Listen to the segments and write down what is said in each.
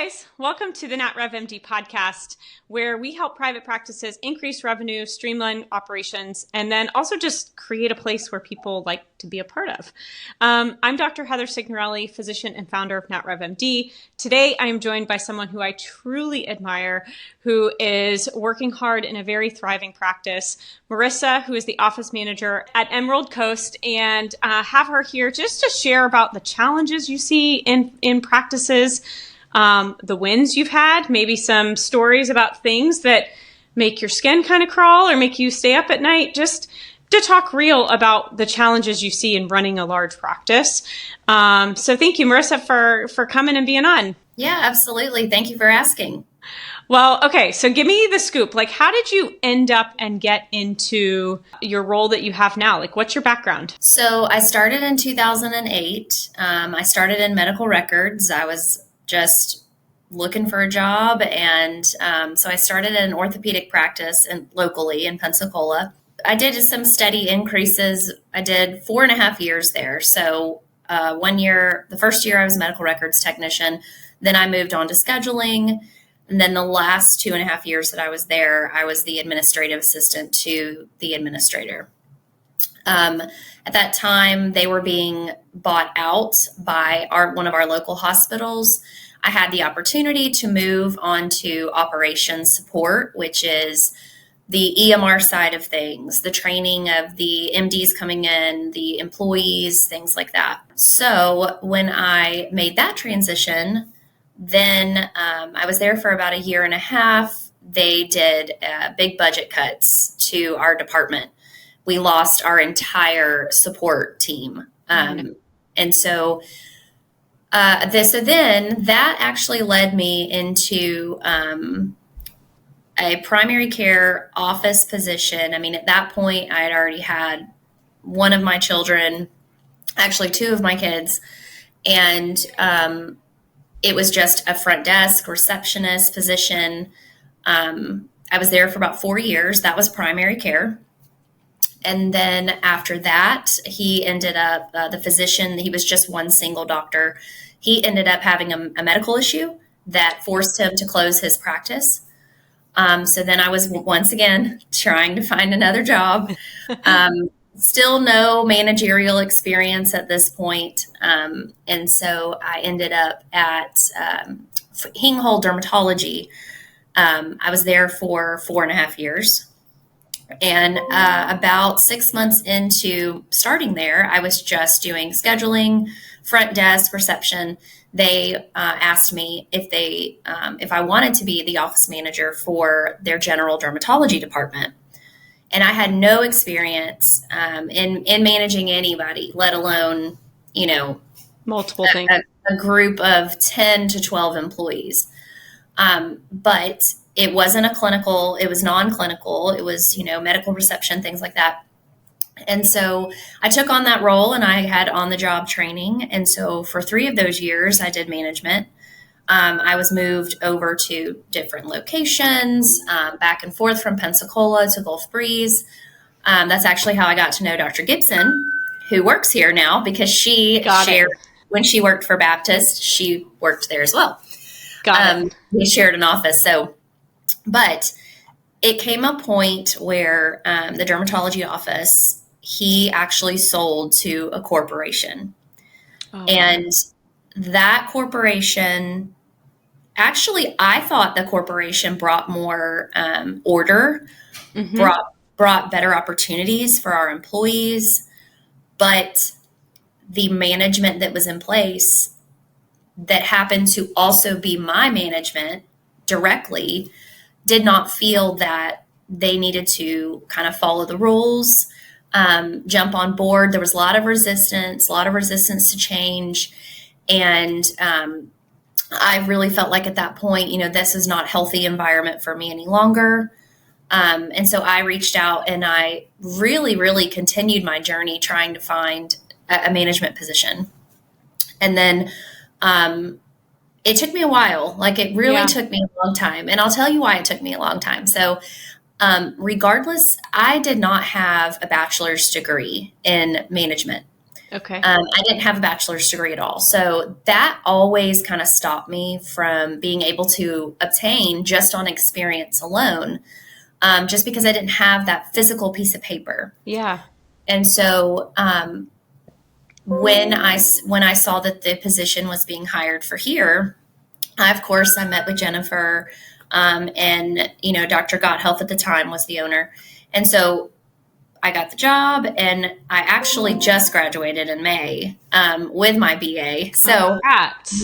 guys, welcome to the Nat Rev MD Podcast, where we help private practices increase revenue, streamline operations, and then also just create a place where people like to be a part of. I'm Dr. Heather Signorelli, physician and founder of Nat Rev MD. Today, I am joined by someone who I truly admire, who is working hard in a very thriving practice, Marissa, who is the office manager at Emerald Coast, and have her here just to share about the challenges you see in practices, the wins you've had, maybe some stories about things that make your skin kind of crawl or make you stay up at night, just to talk real about the challenges you see in running a large practice. So thank you, Marissa, for coming and being on. Yeah, absolutely. Thank you for asking. Well, okay. So give me the scoop. Like, how did you end up and get into your role that you have now? Like, what's your background? So I started in 2008. I started in medical records. I was just looking for a job. And so I started in an orthopedic practice locally in Pensacola. I did some steady increases. I did 4.5 years there. So 1 year, the first year I was a medical records technician. Then I moved on to scheduling. And then the last 2.5 years that I was there, I was the administrative assistant to the administrator. At that time, they were being bought out by one of our local hospitals. I had the opportunity to move on to operations support, which is the EMR side of things, the training of the MDs coming in, the employees, things like that. So when I made that transition, then I was there for about 1.5 years. They did big budget cuts to our department. We lost our entire support team. And so then that actually led me into a primary care office position. I mean, at that point, I had already had one of my children, actually 2 of my kids, and it was just a front desk receptionist position. I was there for about 4 years. That was primary care. And then after that, he ended up, the physician, he was just one single doctor. He ended up having a medical issue that forced him to close his practice. So then I was once again trying to find another job. Still no managerial experience at this point. And so I ended up at Hinghole Dermatology. I was there for 4.5 years. And about 6 months into starting there, I was just doing scheduling, front desk, reception. They asked me if I wanted to be the office manager for their general dermatology department. And I had no experience in managing anybody, let alone, multiple things. A group of 10 to 12 employees. But it wasn't a clinical, it was non-clinical. It was, medical reception, things like that. And so I took on that role and I had on-the-job training. And so for 3 of those years, I did management. I was moved over to different locations, back and forth from Pensacola to Gulf Breeze. That's actually how I got to know Dr. Gibson, who works here now, because she shared, when she worked for Baptist, she worked there as well. We shared an office. But it came a point where the dermatology office, he actually sold to a corporation. Oh. And that corporation, actually, I thought the corporation brought more order, brought better opportunities for our employees. But the management that was in place that happened to also be my management directly did not feel that they needed to kind of follow the rules, jump on board. There was a lot of resistance to change. And I really felt like at that point, this is not a healthy environment for me any longer. And so I reached out and I really, really continued my journey trying to find a management position. And then it took me a while. Like, it really took me a long time. And I'll tell you why it took me a long time. So regardless, I did not have a bachelor's degree in management. Okay. I didn't have a bachelor's degree at all. So that always kind of stopped me from being able to obtain just on experience alone, just because I didn't have that physical piece of paper. Yeah. And so when I saw that the position was being hired for here, of course, I met with Jennifer, and, Dr. Gotthealth at the time was the owner. And so I got the job, and I actually just graduated in May with my BA. So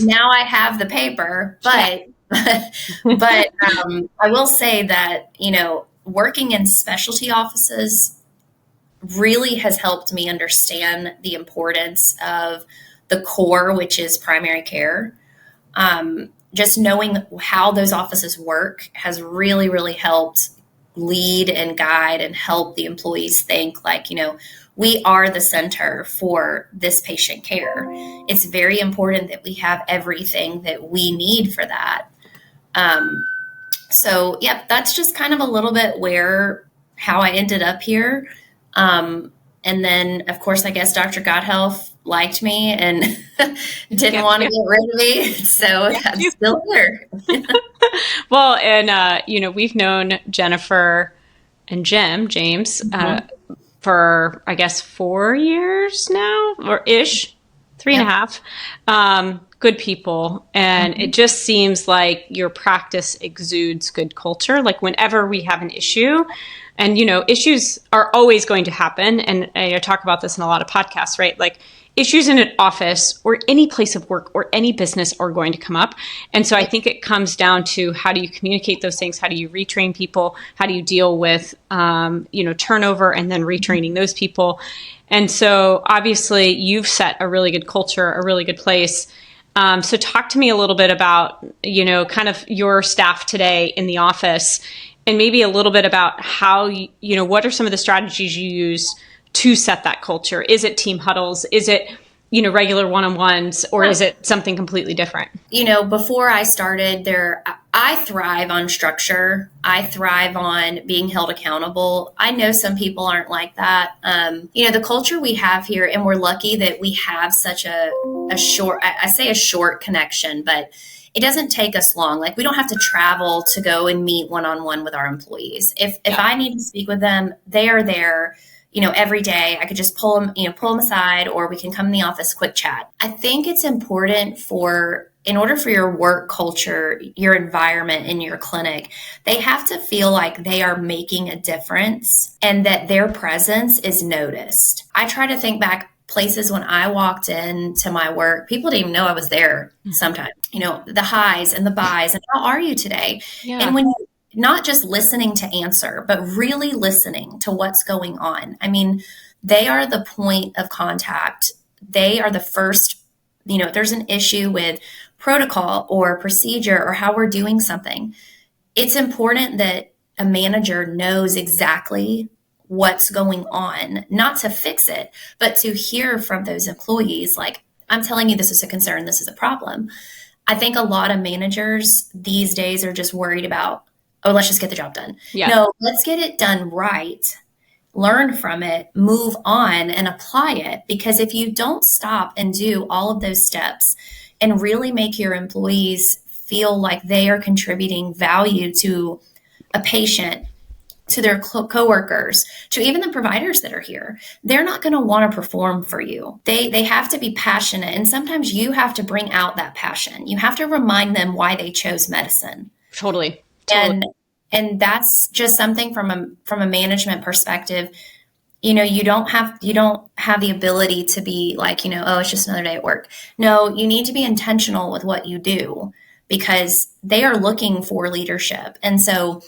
now I have the paper, but I will say that, working in specialty offices really has helped me understand the importance of the core, which is primary care. Just knowing how those offices work has really, really helped lead and guide and help the employees think like, we are the center for this patient care. It's very important that we have everything that we need for that. So, that's just kind of a little bit how I ended up here. And then, of course, I guess Dr. Gotthealth liked me and didn't want to get rid of me. So I'm still here. Well, and, we've known Jennifer and James, for, I guess, 4 years now, or ish, 3.5. Good people. And it just seems like your practice exudes good culture. Like whenever we have an issue, and, issues are always going to happen. And I talk about this in a lot of podcasts, right? Like issues in an office or any place of work or any business are going to come up. And so I think it comes down to how do you communicate those things? How do you retrain people? How do you deal with, turnover and then retraining those people? And so obviously you've set a really good culture, a really good place. So talk to me a little bit about, kind of your staff today in the office, and maybe a little bit about how, what are some of the strategies you use to set that culture? Is it team huddles? Is it, regular one-on-ones, or is it something completely different? Before I started there, I thrive on structure. I thrive on being held accountable. I know some people aren't like that. The culture we have here, and we're lucky that we have such a short connection, but it doesn't take us long. Like we don't have to travel to go and meet one-on-one with our employees. If I need to speak with them, they are there, every day. I could just pull them aside, or we can come in the office, quick chat. I think it's important in order for your work culture, your environment in your clinic, they have to feel like they are making a difference and that their presence is noticed. I try to think back places when I walked into my work, people didn't even know I was there sometimes, the highs and the buys and how are you today? Yeah. And when you not just listening to answer, but really listening to what's going on. I mean, they are the point of contact. They are the first, if there's an issue with protocol or procedure or how we're doing something, it's important that a manager knows exactly what's going on, not to fix it, but to hear from those employees, like, I'm telling you, this is a concern, this is a problem. I think a lot of managers these days are just worried about, let's just get the job done. Yeah. No, let's get it done right, learn from it, move on and apply it. Because if you don't stop and do all of those steps and really make your employees feel like they are contributing value to a patient, to their coworkers, to even the providers that are here, they're not going to want to perform for you. They have to be passionate. And sometimes you have to bring out that passion. You have to remind them why they chose medicine. Totally. And that's just something from a management perspective. You don't have the ability to be like, it's just another day at work. No, you need to be intentional with what you do because they are looking for leadership. And so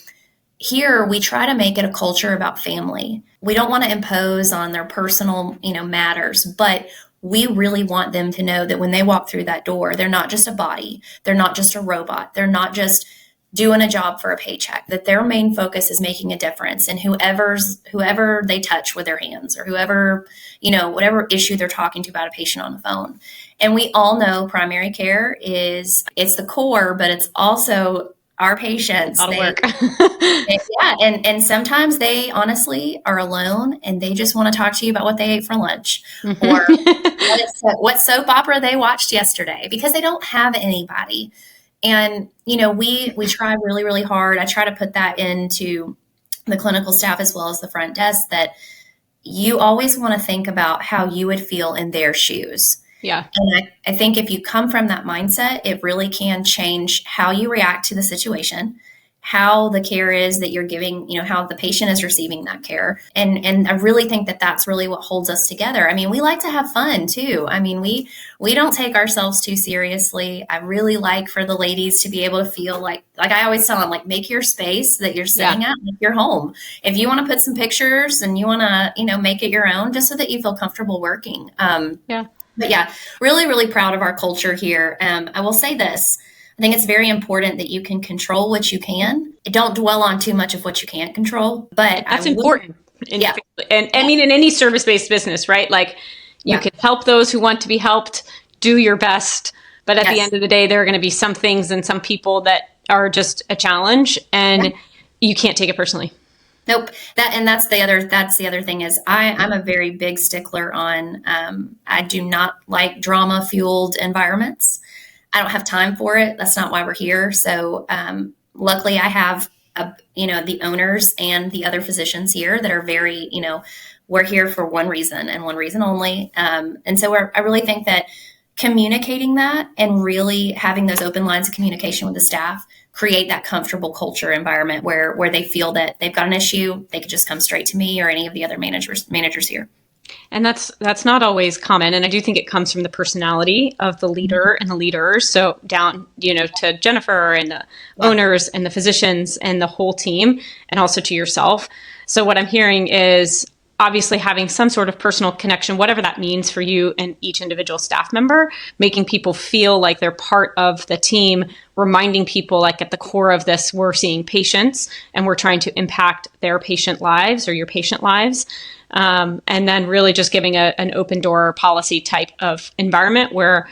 here we try to make it a culture about family. We don't want to impose on their personal, matters, but we really want them to know that when they walk through that door, they're not just a body. They're not just a robot. They're not just doing a job for a paycheck, that their main focus is making a difference in whoever they touch with their hands or whoever, whatever issue they're talking to about a patient on the phone. And we all know primary care it's the core, but it's also our patients. A lot of work. Yeah. And sometimes they honestly are alone and they just want to talk to you about what they ate for lunch or what soap opera they watched yesterday because they don't have anybody. And, we try really, really hard. I try to put that into the clinical staff as well as the front desk that you always want to think about how you would feel in their shoes. Yeah. And I think if you come from that mindset, it really can change how you react to the situation, how the care is that you're giving, how the patient is receiving that care. And I really think that that's really what holds us together. I mean, we like to have fun too. I mean, we don't take ourselves too seriously. I really like for the ladies to be able to feel like I always tell them, like, make your space that you're sitting at like your home. If you want to put some pictures and you want to, make it your own, just so that you feel comfortable working. But yeah, really, really proud of our culture here. I will say this. I think it's very important that you can control what you can. Don't dwell on too much of what you can't control. But that's important. And I mean, in any service-based business, right? Like you can help those who want to be helped, do your best. But at the end of the day, there are going to be some things and some people that are just a challenge and you can't take it personally. Nope. That's the other thing is I'm a very big stickler on, I do not like drama fueled environments. I don't have time for it. That's not why we're here. So, luckily I have, the owners and the other physicians here that are very, we're here for one reason and one reason only. And so I really think that communicating that and really having those open lines of communication with the staff create that comfortable culture environment where they feel that they've got an issue, they could just come straight to me or any of the other managers here. And that's not always common. And I do think it comes from the personality of the leader and the leaders. So down, to Jennifer and the owners and the physicians and the whole team, and also to yourself. So what I'm hearing is obviously having some sort of personal connection, whatever that means for you and each individual staff member, making people feel like they're part of the team, reminding people like at the core of this, we're seeing patients and we're trying to impact their patient lives or your patient lives. And then really just giving an open door policy type of environment where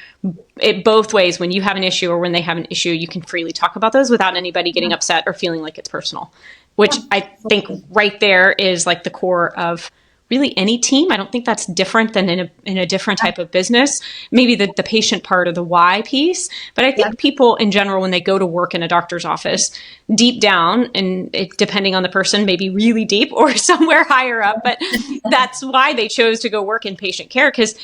it both ways, when you have an issue or when they have an issue, you can freely talk about those without anybody getting upset or feeling like it's personal, which I think right there is like the core of really any team. I don't think that's different than in a different type of business, maybe the patient part or the why piece. But I think people in general, when they go to work in a doctor's office, deep down, and depending on the person, maybe really deep or somewhere higher up, but that's why they chose to go work in patient care. Because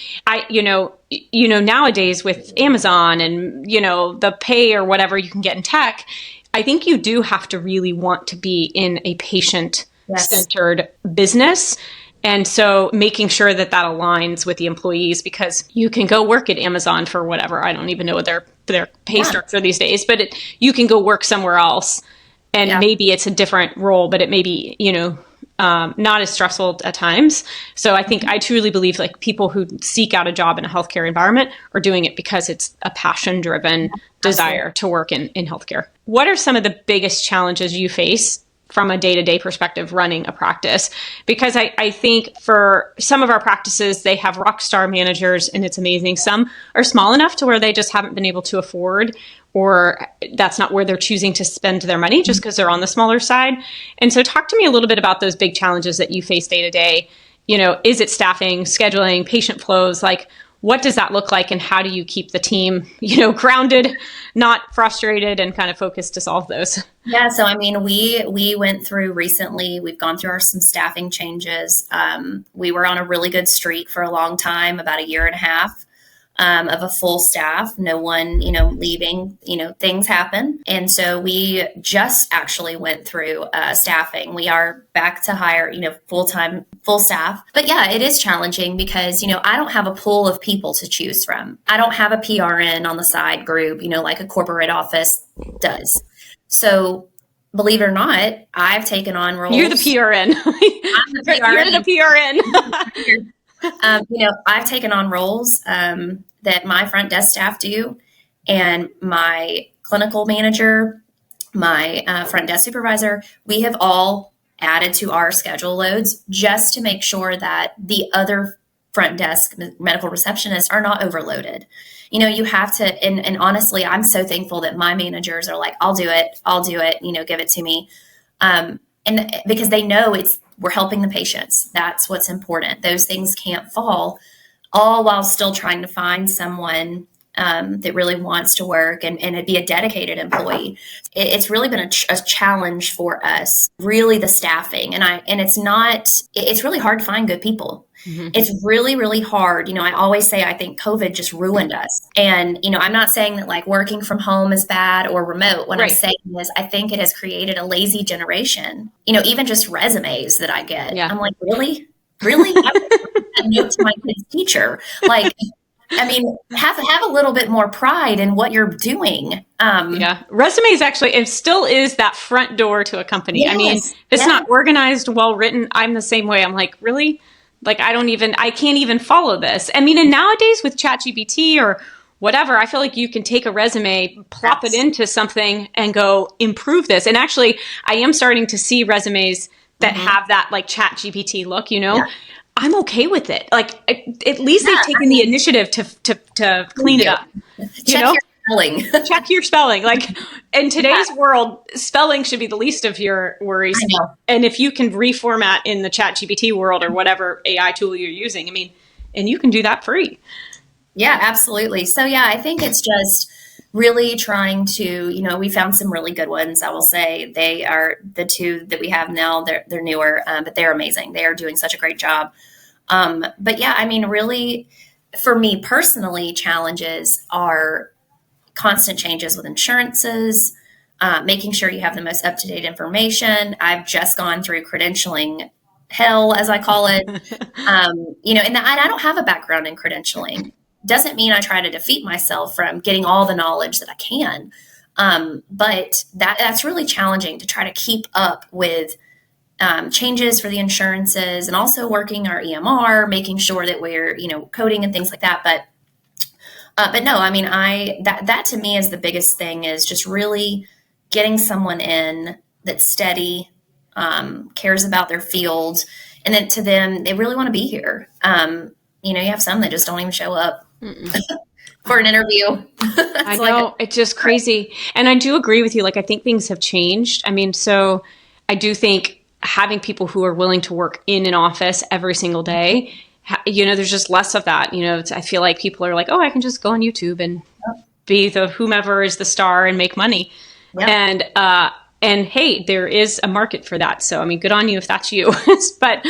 nowadays with Amazon and, the pay or whatever you can get in tech, I think you do have to really want to be in a patient-centered business. And so making sure that aligns with the employees, because you can go work at Amazon for whatever. I don't even know what their pay structure these days, but you can go work somewhere else and maybe it's a different role, but it may be, not as stressful at times. So I think I truly believe like people who seek out a job in a healthcare environment are doing it because it's a passion-driven desire to work in healthcare. What are some of the biggest challenges you face from a day-to-day perspective running a practice? Because I think for some of our practices, they have rock star managers and it's amazing. Some are small enough to where they just haven't been able to afford, or that's not where they're choosing to spend their money just because they're on the smaller side. And so talk to me a little bit about those big challenges that you face day to day. Is it staffing, scheduling, patient flows? Like, what does that look like and how do you keep the team, grounded, not frustrated, and kind of focused to solve those? Yeah. So, I mean, we went through recently, we've gone through some staffing changes. We were on a really good streak for a long time, about a year and a half. Of a full staff, no one, leaving, things happen. And so we just actually went through staffing. We are back to hire, full staff. But yeah, it is challenging because, I don't have a pool of people to choose from. I don't have a PRN on the side group, like a corporate office does. So believe it or not, I've taken on roles. You're the PRN. I'm the PRN. You're the PRN. I've taken on roles that my front desk staff do, and my clinical manager, my front desk supervisor, we have all added to our schedule loads just to make sure that the other front desk medical receptionists are not overloaded. You have to, and honestly, I'm so thankful that my managers are like, I'll do it, give it to me. And because they know we're helping the patients. That's what's important. Those things can't fall, all while still trying to find someone that really wants to work and be a dedicated employee. It's really been a challenge for us, really the staffing. And it's really hard to find good people. Mm-hmm. It's really, really hard. I always say, I think COVID just ruined us. And, I'm not saying that like working from home is bad or remote. What I'm saying is I think it has created a lazy generation, even just resumes that I get. Yeah. I'm like, really? I note to my kid's teacher, like, have a little bit more pride in what you're doing. Resumes actually, it still is that front door to a company. Yes. If it's not organized, well written, I'm the same way. I'm like, really? Like, I can't even follow this. And nowadays with ChatGPT or whatever, I feel like you can take a resume, plop it into something and go improve this. And actually, I am starting to see resumes that have that like ChatGPT look, Yeah. I'm okay with it. Like, at least they've taken the initiative to clean it up. Your spelling. Check your spelling. Like, in today's world, spelling should be the least of your worries. I know. And if you can reformat in the ChatGPT world or whatever AI tool you're using, and you can do that free. Yeah, absolutely. So I think it's just really trying to, we found some really good ones. I will say they are the two that we have now. They're newer, but they're amazing. They are doing such a great job. But really for me personally, challenges are constant changes with insurances, making sure you have the most up-to-date information. I've just gone through credentialing hell, as I call it. And I don't have a background in credentialing. Doesn't mean I try to defeat myself from getting all the knowledge that I can. But that's really challenging to try to keep up with changes for the insurances and also working our EMR, making sure that we're, coding and things like that. But no, that to me is the biggest thing, is just really getting someone in that's steady, cares about their field. And then to them, they really want to be here. You have some that just don't even show up for an interview. I know, it's just crazy. And I do agree with you. Like, I think things have changed. So I do think having people who are willing to work in an office every single day, there's just less of that. I feel like people are like, oh, I can just go on YouTube and be the whomever is the star and make money. Yep. And hey, there is a market for that. So, good on you if that's you. But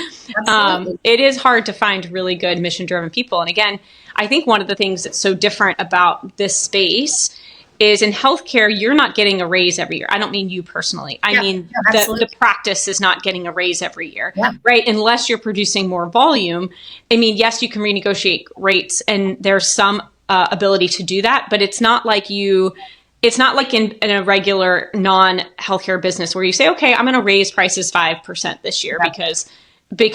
it is hard to find really good mission-driven people. And again, I think one of the things that's so different about this space is in healthcare, you're not getting a raise every year. I don't mean you personally. I mean, the practice is not getting a raise every year, right? Unless you're producing more volume. Yes, you can renegotiate rates and there's some ability to do that, but it's not like it's not like in a regular non-healthcare business where you say, okay, I'm going to raise prices 5% this year because we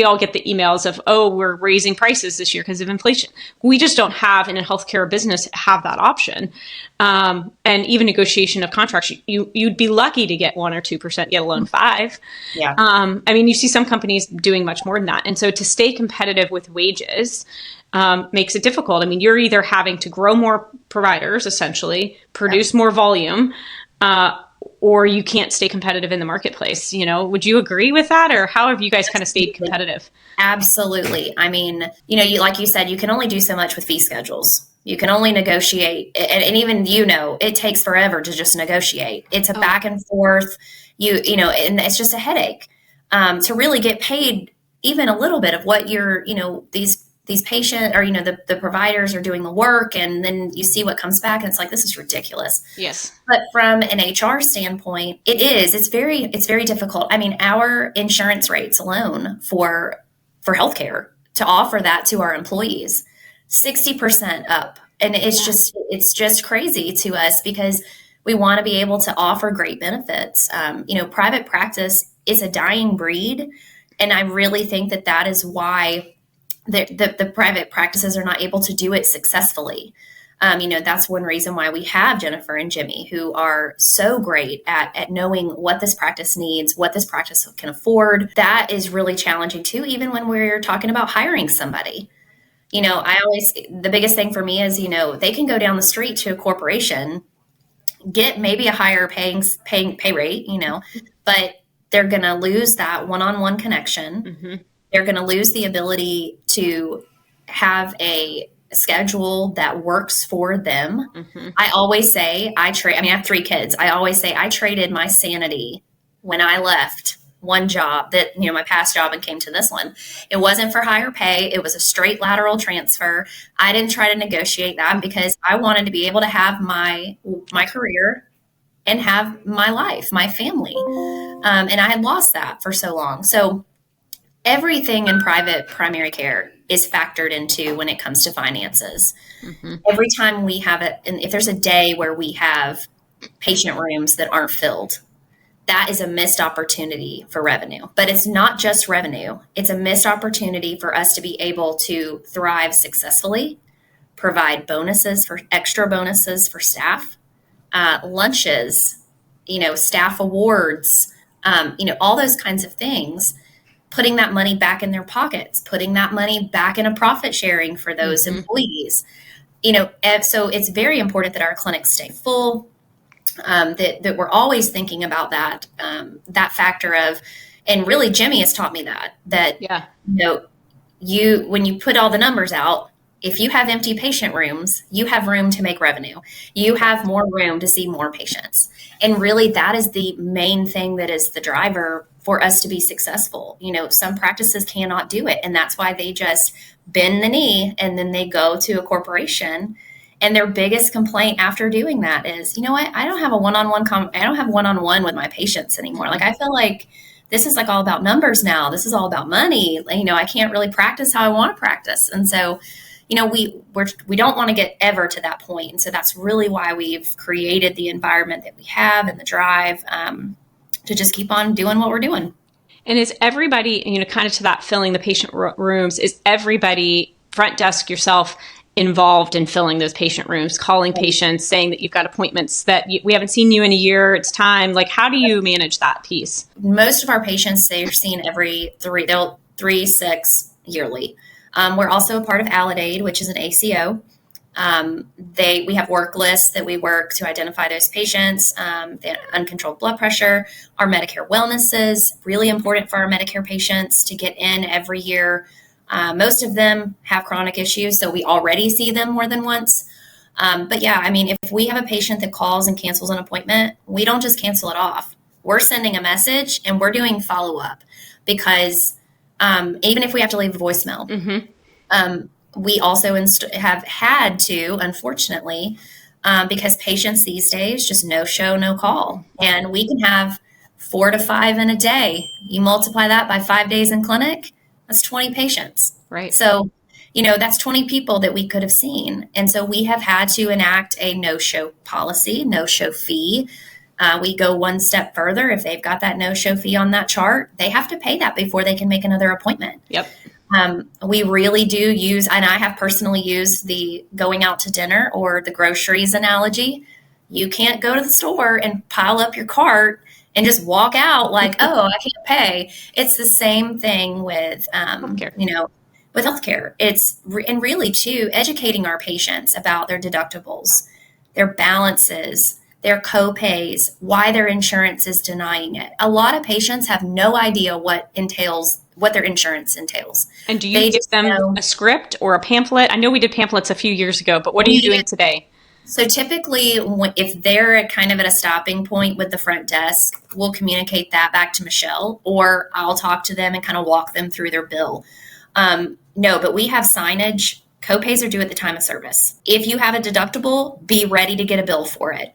all get the emails of, oh, we're raising prices this year because of inflation. We just don't have in a healthcare business have that option. And even negotiation of contracts, you'd be lucky to get 1 or 2%, let alone 5%. Yeah. You see some companies doing much more than that. And so to stay competitive with wages makes it difficult. You're either having to grow more providers, essentially, produce more volume, or you can't stay competitive in the marketplace. Would you agree with that? Or how have you guys kind of stayed competitive? Absolutely. Like you said, you can only do so much with fee schedules. You can only negotiate. And even, it takes forever to just negotiate. It's a back and forth, and it's just a headache to really get paid even a little bit of what you're, these patients or, the providers are doing the work, and then you see what comes back and it's like, this is ridiculous. Yes. But from an HR standpoint, it's very difficult. Our insurance rates alone for healthcare to offer that to our employees, 60% up. And it's just crazy to us because we want to be able to offer great benefits. Private practice is a dying breed. And I really think that is why the private practices are not able to do it successfully. That's one reason why we have Jennifer and Jimmy, who are so great at knowing what this practice needs, what this practice can afford. That is really challenging too, even when we're talking about hiring somebody. The biggest thing for me is, they can go down the street to a corporation, get maybe a higher pay rate, but they're going to lose that one-on-one connection. Mm-hmm. They're going to lose the ability to have a schedule that works for them. Mm-hmm. I always say I have 3 kids. I always say I traded my sanity when I left one job, my past job, and came to this one. It wasn't for higher pay. It was a straight lateral transfer. I didn't try to negotiate that because I wanted to be able to have my career and have my life, my family. And I had lost that for so long. So everything in private primary care is factored into when it comes to finances. Mm-hmm. Every time we have it, and if there's a day where we have patient rooms that aren't filled, that is a missed opportunity for revenue. But it's not just revenue. It's a missed opportunity for us to be able to thrive successfully, provide extra bonuses for staff, lunches, staff awards, all those kinds of things, putting that money back in their pockets, putting that money back in a profit sharing for those Mm-hmm. employees. So it's very important that our clinics stay full, that we're always thinking about that factor of, and really Jimmy has taught me that, yeah. When you put all the numbers out, if you have empty patient rooms, you have room to make revenue. You have more room to see more patients. And really that is the main thing that is the driver for us to be successful. Some practices cannot do it. And that's why they just bend the knee and then they go to a corporation. And their biggest complaint after doing that is, you know what, I don't have one-on-one with my patients anymore. Like, I feel like this is like all about numbers now. This is all about money. I can't really practice how I want to practice. And so, we don't want to get ever to that point. And so that's really why we've created the environment that we have and the drive to just keep on doing what we're doing. And is everybody, kind of to that filling the patient rooms, is everybody, front desk, yourself, involved in filling those patient rooms, calling patients, saying that you've got appointments that we haven't seen you in a year, it's time? Like, how do you manage that piece? Most of our patients, they're seen every 3, 6 yearly. We're also a part of Allidaid, which is an ACO. We have work lists that we work to identify those patients, the uncontrolled blood pressure, our Medicare wellnesses, really important for our Medicare patients to get in every year. Most of them have chronic issues, so we already see them more than once. But yeah, if we have a patient that calls and cancels an appointment, we don't just cancel it off. We're sending a message and we're doing follow-up because even if we have to leave a voicemail, mm-hmm. We also have had to, unfortunately, because patients these days just no show, no call. And we can have 4 to 5 in a day. You multiply that by 5 days in clinic, that's 20 patients. Right. So, that's 20 people that we could have seen. And so we have had to enact a no-show policy, no-show fee. We go one step further. If they've got that no-show fee on that chart, they have to pay that before they can make another appointment. Yep. We really do use, and I have personally used the going out to dinner or the groceries analogy. You can't go to the store and pile up your cart and just walk out like, oh, I can't pay. It's the same thing with, healthcare. With healthcare. And really too, educating our patients about their deductibles, their balances, their co-pays, why their insurance is denying it. A lot of patients have no idea what their insurance entails. And do you give them a script or a pamphlet? I know we did pamphlets a few years ago, but what are you doing today? So typically, if they're kind of at a stopping point with the front desk, we'll communicate that back to Michelle, or I'll talk to them and kind of walk them through their bill. No, but we have signage. Co-pays are due at the time of service. If you have a deductible, be ready to get a bill for it.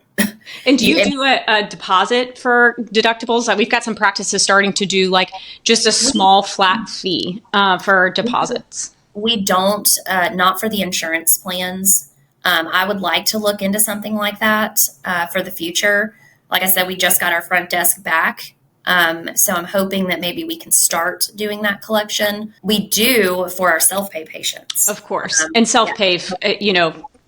And do you do a deposit for deductibles? We've got some practices starting to do like just a small flat fee for deposits. We don't, not for the insurance plans. I would like to look into something like that for the future. Like I said, we just got our front desk back. So I'm hoping that maybe we can start doing that collection. We do for our self-pay patients. Of course. And self-pay,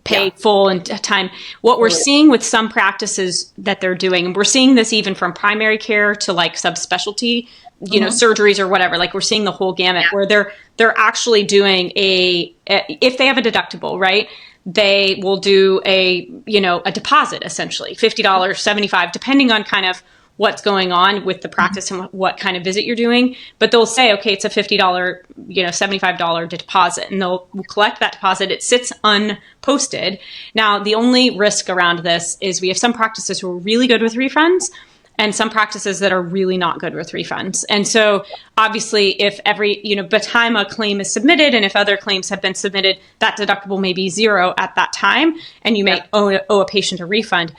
pay full and time. What we're seeing with some practices that they're doing, and we're seeing this even from primary care to like subspecialty, surgeries or whatever, like we're seeing the whole gamut where they're actually doing if they have a deductible, right? They will do a deposit, essentially $50, $75, depending on kind of what's going on with the practice and what kind of visit you're doing. But they'll say, okay, it's a $50, $75 deposit, and they'll collect that deposit. It sits unposted. Now, the only risk around this is we have some practices who are really good with refunds and some practices that are really not good with refunds. And so obviously if by the time a claim is submitted and if other claims have been submitted, that deductible may be zero at that time, and you may owe a patient a refund.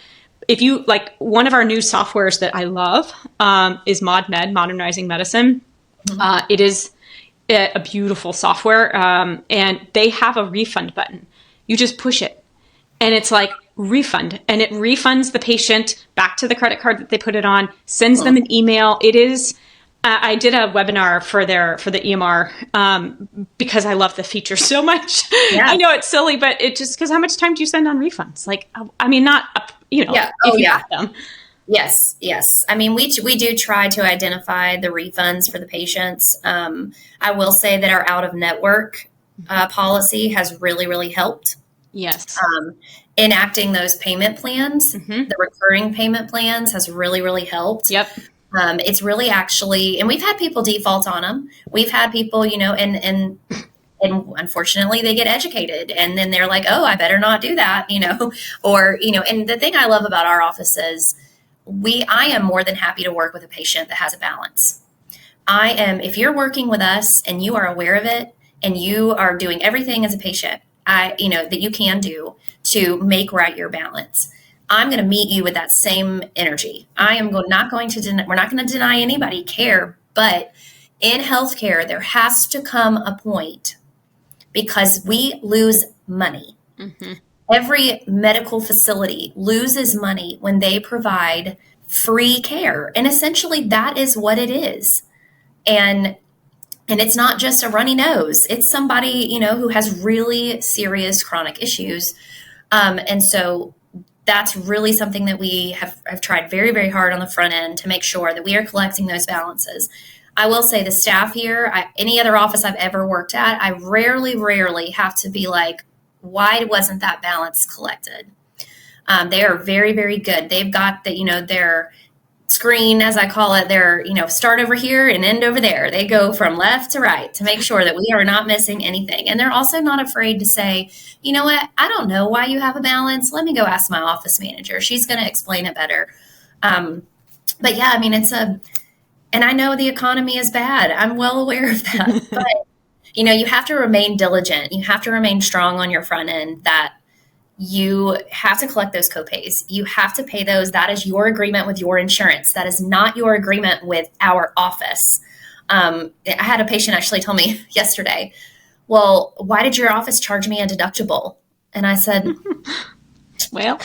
If you like, one of our new softwares that I love is ModMed, Modernizing Medicine. It is a beautiful software, and they have a refund button. You just push it, and it's like refund, and it refunds the patient back to the credit card that they put it on, sends them an email. It is. I did a webinar for the EMR because I love the feature so much. Yeah. I know it's silly, but it just because how much time do you spend on refunds? Like, I mean, not if you have them. Yes. I mean, we do try to identify the refunds for the patients. I will say that our out of network policy has really, really helped. Yes. Enacting those payment plans, the recurring payment plans has really, really helped. Yep. It's really actually, and we've had people default on them. We've had people, and unfortunately they get educated and then they're like, oh, I better not do that, or, and the thing I love about our office is I am more than happy to work with a patient that has a balance. If you're working with us and you are aware of it and you are doing everything as a patient, that you can do to make right your balance, I'm going to meet you with that same energy. We're not going to deny anybody care, but in healthcare, there has to come a point because we lose money. Every medical facility loses money when they provide free care. And essentially that is what it is. And it's not just a runny nose. It's somebody, who has really serious chronic issues. And so that's really something that we have tried very, very hard on the front end to make sure that we are collecting those balances. I will say the staff here, any other office I've ever worked at, I rarely have to be like, why wasn't that balance collected? They are very, very good. They've got their screen, as I call it, their, start over here and end over there. They go from left to right to make sure that we are not missing anything. And they're also not afraid to say, you know what, I don't know why you have a balance. Let me go ask my office manager. She's going to explain it better. But yeah, I mean, and I know the economy is bad. I'm well aware of that. But, you have to remain diligent. You have to remain strong on your front end that you have to collect those copays. You have to pay those. That is your agreement with your insurance. That is not your agreement with our office. I had a patient actually tell me yesterday, well, why did your office charge me a deductible? And I said, well,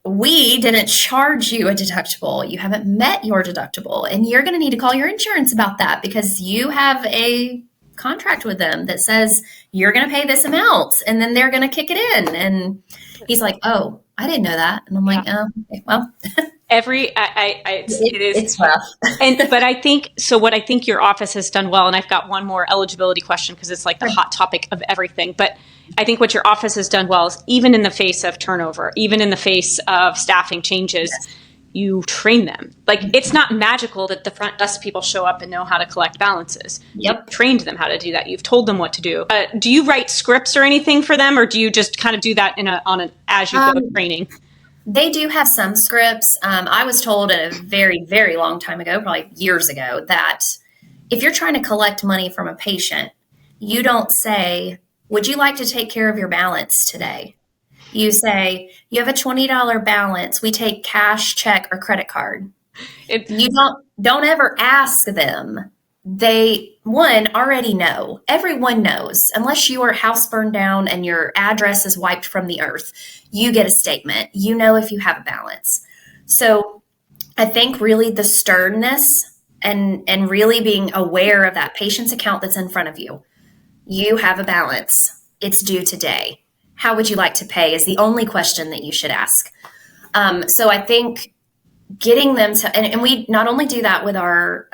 we didn't charge you a deductible. You haven't met your deductible, and you're going to need to call your insurance about that because you have a contract with them that says you're going to pay this amount and then they're going to kick it in. And he's like, oh, I didn't know that. And I'm like, oh, okay, well, it's rough. But I think, so what I think your office has done well, and I've got one more eligibility question because it's like the hot topic of everything, but I think what your office has done well is even in the face of turnover, even in the face of staffing changes, you train them. Like, it's not magical that the front desk people show up and know how to collect balances. Yep. You've trained them how to do that. You've told them what to do. Do you write scripts or anything for them, or do you just kind of do that on an as you go training? They do have some scripts. I was told a very, very long time ago, probably years ago, that if you're trying to collect money from a patient, you don't say, would you like to take care of your balance today? You say, you have a $20 balance. We take cash, check, or credit card. You don't ever ask them. They, already know. Everyone knows. Unless your house burned down and your address is wiped from the earth, you get a statement. You know if you have a balance. So I think really the sternness and really being aware of that patient's account that's in front of you. You have a balance. it's due today. How would you like to pay is the only question that you should ask. So I think getting them to, and we not only do that with our,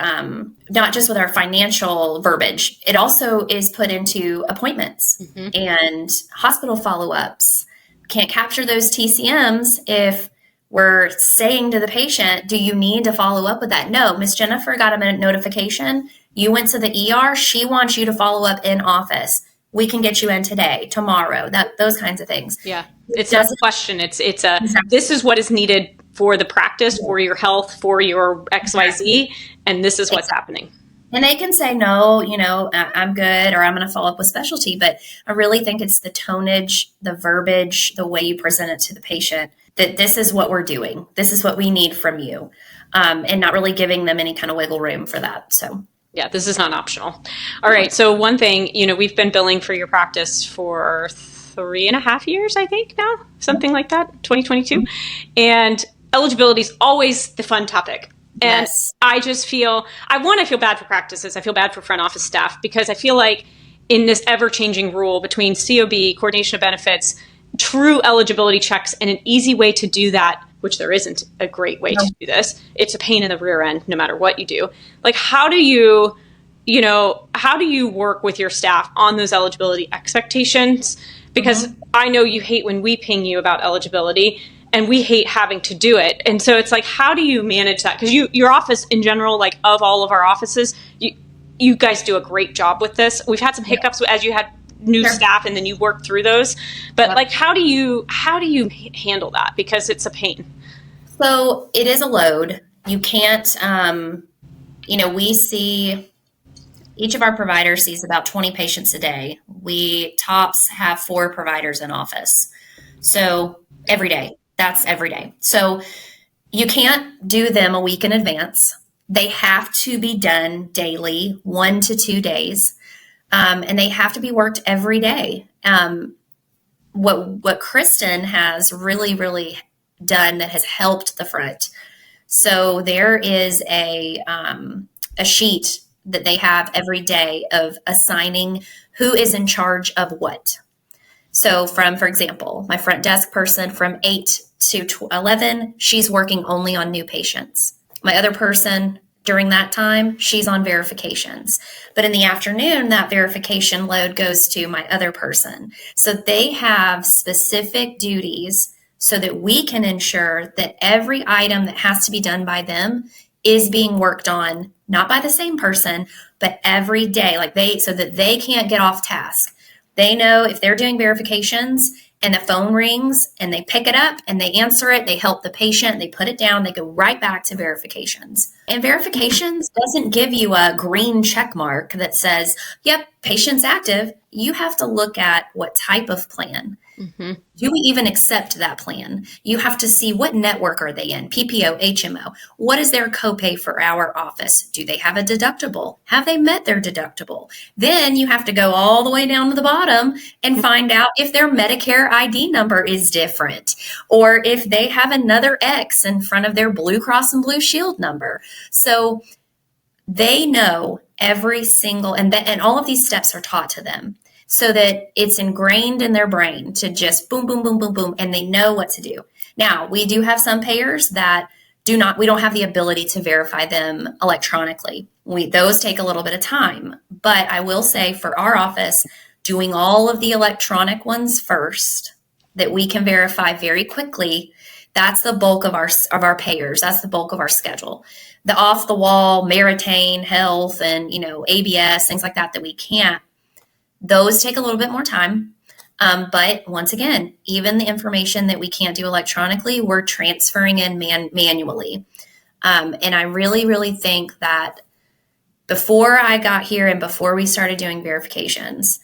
not just with our financial verbiage, it also is put into appointments and hospital follow-ups. Can't capture those TCMs if we're saying to the patient, do you need to follow up with that? No, Miss Jennifer got a notification. You went to the ER. She wants you to follow up in office. We can get you in today, tomorrow, those kinds of things. Yeah. It's not a question. This is what is needed for the practice, for your health, for your XYZ, and this is what's happening. And they can say, no, I'm good, or I'm going to follow up with specialty. But I really think it's the tonnage, the verbiage, the way you present it to the patient, that this is what we're doing. This is what we need from you, and not really giving them any kind of wiggle room for that. So. Yeah, this is not optional. All right. So one thing, we've been billing for your practice for 3.5 years, I think now, something like that, 2022. And eligibility is always the fun topic. And yes. I feel bad for practices. I feel bad for front office staff because I feel like in this ever-changing rule between COB, coordination of benefits, true eligibility checks, and an easy way to do that, which there isn't a great way to do this. It's a pain in the rear end, no matter what you do. Like, how do you work with your staff on those eligibility expectations? Because I know you hate when we ping you about eligibility, and we hate having to do it. And so it's like, how do you manage that? Because your office in general, like of all of our offices, you guys do a great job with this. We've had some hiccups as you had new staff and then you work through those. But like, how do you handle that? Because it's a pain. So it is a load. You can't, we see, each of our providers sees about 20 patients a day. We tops have 4 providers in office. So every day. That's every day. So you can't do them a week in advance. They have to be done daily, 1 to 2 days. And they have to be worked every day. What Kristen has really, really done that has helped the front. So there is a sheet that they have every day of assigning who is in charge of what. So for example, my front desk person from 8 to 11, she's working only on new patients. My other person during that time, she's on verifications. But in the afternoon, that verification load goes to my other person. So they have specific duties so that we can ensure that every item that has to be done by them is being worked on, not by the same person, but every day, so that they can't get off task. They know if they're doing verifications and the phone rings and they pick it up and they answer it, they help the patient, they put it down, they go right back to verifications. And verifications doesn't give you a green check mark that says, yep, patient's active. You have to look at what type of plan. Mm-hmm. Do we even accept that plan? You have to see what network are they in, PPO, HMO. What is their copay for our office? Do they have a deductible? Have they met their deductible? Then you have to go all the way down to the bottom and find out if their Medicare ID number is different or if they have another X in front of their Blue Cross and Blue Shield number. So they know every single, and all of these steps are taught to them, so that it's ingrained in their brain to just boom, boom, boom, boom, boom, and they know what to do. Now, we do have some payers that we don't have the ability to verify them electronically. Those take a little bit of time. But I will say for our office, doing all of the electronic ones first that we can verify very quickly, that's the bulk of our payers. That's the bulk of our schedule. The off the wall, Meritain, Health, and ABS, things like that we can't. Those take a little bit more time. But once again, even the information that we can't do electronically, we're transferring in manually. And I really, really think that before I got here and before we started doing verifications,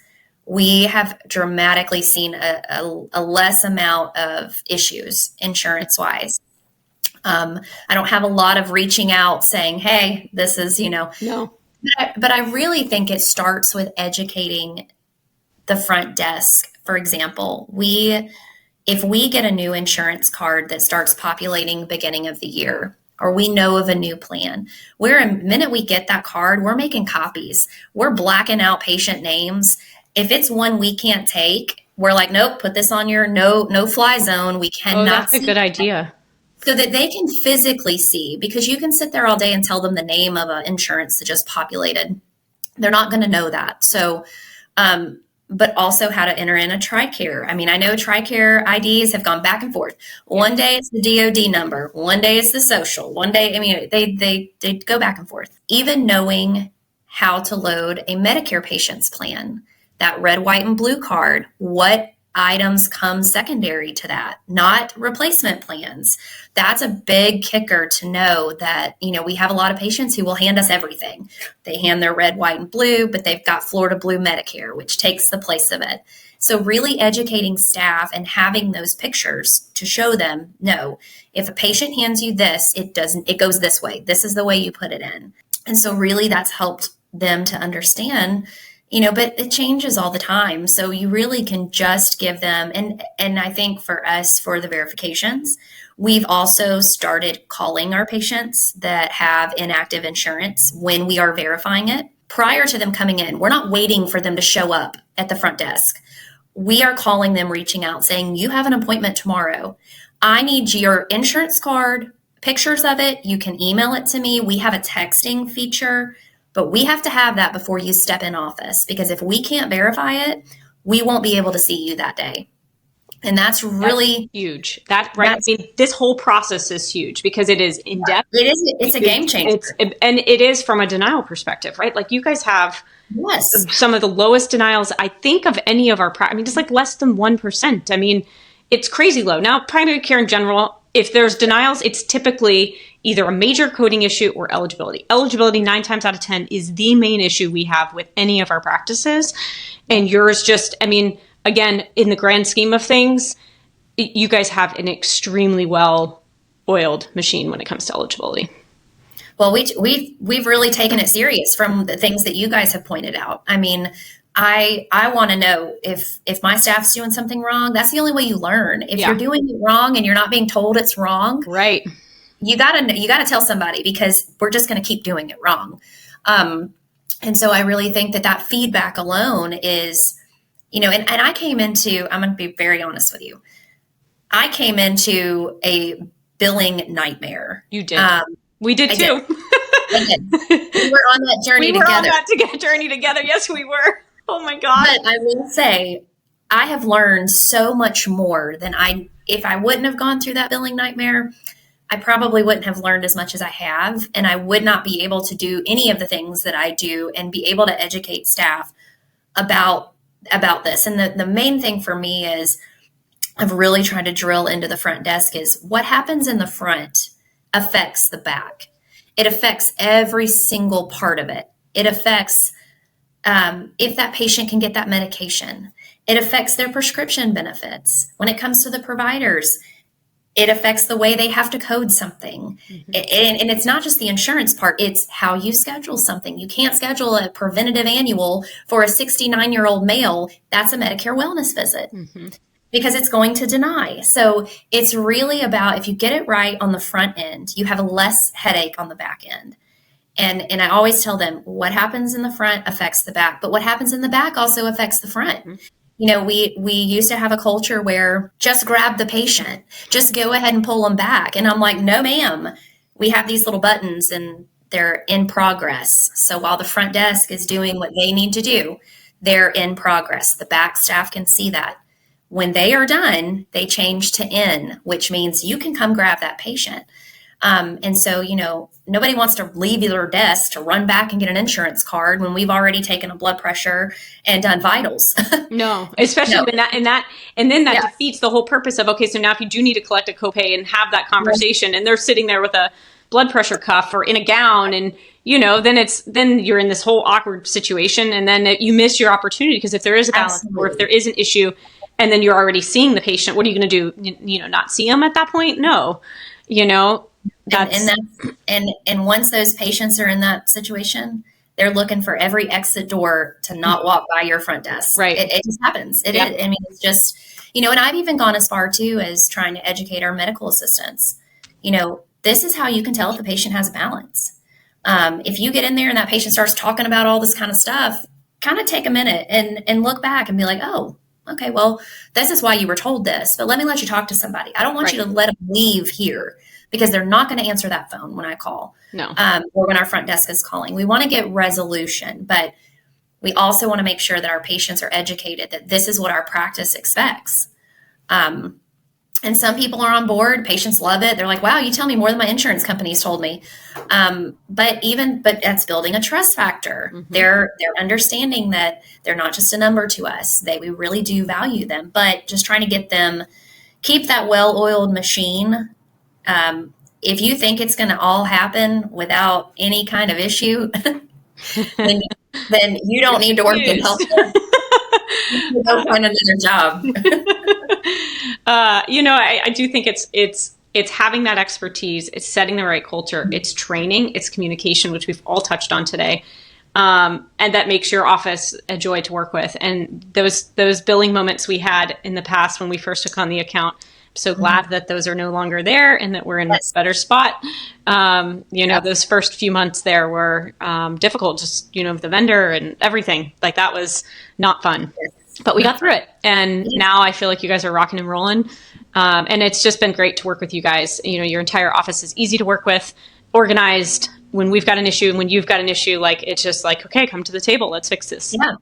we have dramatically seen a less amount of issues insurance-wise. I don't have a lot of reaching out saying, hey, this is, No. But I really think it starts with educating the front desk. For example, if we get a new insurance card that starts populating beginning of the year, or we know of a new plan, the minute we get that card, we're making copies. We're blacking out patient names If it's one we can't take, we're like, nope, put this on your no fly zone. We cannot that's a see good it. idea. So that they can physically see, because you can sit there all day and tell them the name of an insurance that just populated. They're not going to know that. So, but also how to enter in a TRICARE. I mean, I know TRICARE IDs have gone back and forth. One day it's the DOD number, one day it's the social, one day, I mean, they go back and forth. Even knowing how to load a Medicare patient's plan, that red, white, and blue card, what items come secondary to that, not replacement plans. That's a big kicker to know that, we have a lot of patients who will hand us everything. They hand their red, white, and blue, but they've got Florida Blue Medicare, which takes the place of it. So really educating staff and having those pictures to show them, no, if a patient hands you this, it goes this way. This is the way you put it in. And so really that's helped them to understand, but it changes all the time. So you really can just give them, and I think for us, for the verifications, we've also started calling our patients that have inactive insurance when we are verifying it prior to them coming in. We're not waiting for them to show up at the front desk. We are calling them, reaching out, saying, you have an appointment tomorrow. I need your insurance card, pictures of it. You can email it to me. We have a texting feature. But we have to have that before you step in office, because if we can't verify it, we won't be able to see you that day. And that's really huge. I mean, this whole process is huge because it is in depth. It's a game changer. And it is from a denial perspective, right? Like you guys have some of the lowest denials, I think, of any of our, just like less than 1%. I mean, it's crazy low. Now, primary care in general, if there's denials, it's typically either a major coding issue or eligibility. Eligibility 9 times out of 10 is the main issue we have with any of our practices. And yours just, again, in the grand scheme of things, you guys have an extremely well-oiled machine when it comes to eligibility. Well, we've really taken it serious from the things that you guys have pointed out. I mean, I want to know if my staff's doing something wrong. That's the only way you learn. If you're doing it wrong and you're not being told it's wrong, right? You gotta tell somebody, because we're just going to keep doing it wrong. And so I really think that feedback alone is, and I came into, I'm going to be very honest with you. I came into a billing nightmare. You did. We did too. I did. We were on that journey together. We were on that journey together. Yes, we were. Oh my God. But I will say, I have learned so much more than if I wouldn't have gone through that billing nightmare, I probably wouldn't have learned as much as I have. And I would not be able to do any of the things that I do and be able to educate staff about this. And the main thing for me is I've really tried to drill into the front desk is what happens in the front affects the back. It affects every single part of it. It affects if that patient can get that medication. It affects their prescription benefits. When it comes to the providers, it affects the way they have to code something. Mm-hmm. And it's not just the insurance part. It's how you schedule something. You can't schedule a preventative annual for a 69-year-old male. That's a Medicare wellness visit. Mm-hmm. Because it's going to deny. So it's really about, if you get it right on the front end, you have a less headache on the back end. And I always tell them what happens in the front affects the back, but what happens in the back also affects the front. Mm-hmm. We used to have a culture where just grab the patient, just go ahead and pull them back. And I'm like, no, ma'am, we have these little buttons and they're in progress. So while the front desk is doing what they need to do, they're in progress. The back staff can see that. When they are done, they change to in, which means you can come grab that patient. And so, nobody wants to leave their desk to run back and get an insurance card when we've already taken a blood pressure and done vitals. No, especially when that defeats the whole purpose of, okay, so now if you do need to collect a copay and have that conversation and they're sitting there with a blood pressure cuff or in a gown and, then you're in this whole awkward situation and then you miss your opportunity because if there is a balance or if there is an issue and then you're already seeing the patient, what are you going to do? Not see them at that point? No, And once those patients are in that situation, they're looking for every exit door to not walk by your front desk. Right. It just happens. It is. I mean, it's just, and I've even gone as far too as trying to educate our medical assistants. This is how you can tell if the patient has a balance. If you get in there and that patient starts talking about all this kind of stuff, kind of take a minute and look back and be like, oh, okay, well, this is why you were told this, but let me let you talk to somebody. I don't want you to let them leave here because they're not going to answer that phone when I call. No. Or when our front desk is calling. We want to get resolution, but we also want to make sure that our patients are educated that this is what our practice expects. And some people are on board. Patients love it. They're like, wow, you tell me more than my insurance companies told me. But that's building a trust factor. Mm-hmm. They're understanding that they're not just a number to us. We really do value them, but just trying to get them, keep that well-oiled machine. If you think it's going to all happen without any kind of issue, then you don't need to work in healthcare. Go find another job. I do think it's having that expertise, it's setting the right culture, it's training, it's communication, which we've all touched on today. And that makes your office a joy to work with. And those billing moments we had in the past when we first took on the account, I'm so glad that those are no longer there and that we're in a better spot. Those first few months there were difficult, just, the vendor and everything. Like, that was not fun. But we got through it. And now I feel like you guys are rocking and rolling. And it's just been great to work with you guys. Your entire office is easy to work with, organized. When we've got an issue and when you've got an issue, like, it's just like, okay, come to the table. Let's fix this. Yeah,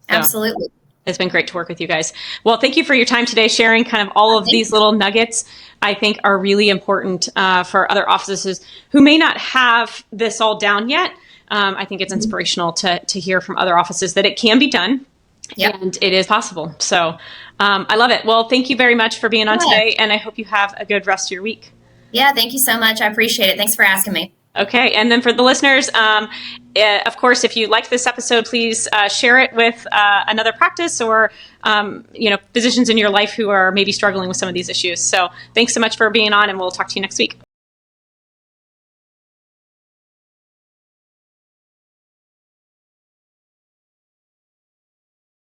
absolutely. So it's been great to work with you guys. Well, thank you for your time today, sharing kind of all of these little nuggets I think are really important for other offices who may not have this all down yet. I think it's inspirational to hear from other offices that it can be done. Yep. And it is possible. So I love it. Well, thank you very much for being on today. And I hope you have a good rest of your week. Yeah, thank you so much. I appreciate it. Thanks for asking me. Okay. And then for the listeners, of course, if you liked this episode, please share it with another practice or, physicians in your life who are maybe struggling with some of these issues. So thanks so much for being on, and we'll talk to you next week.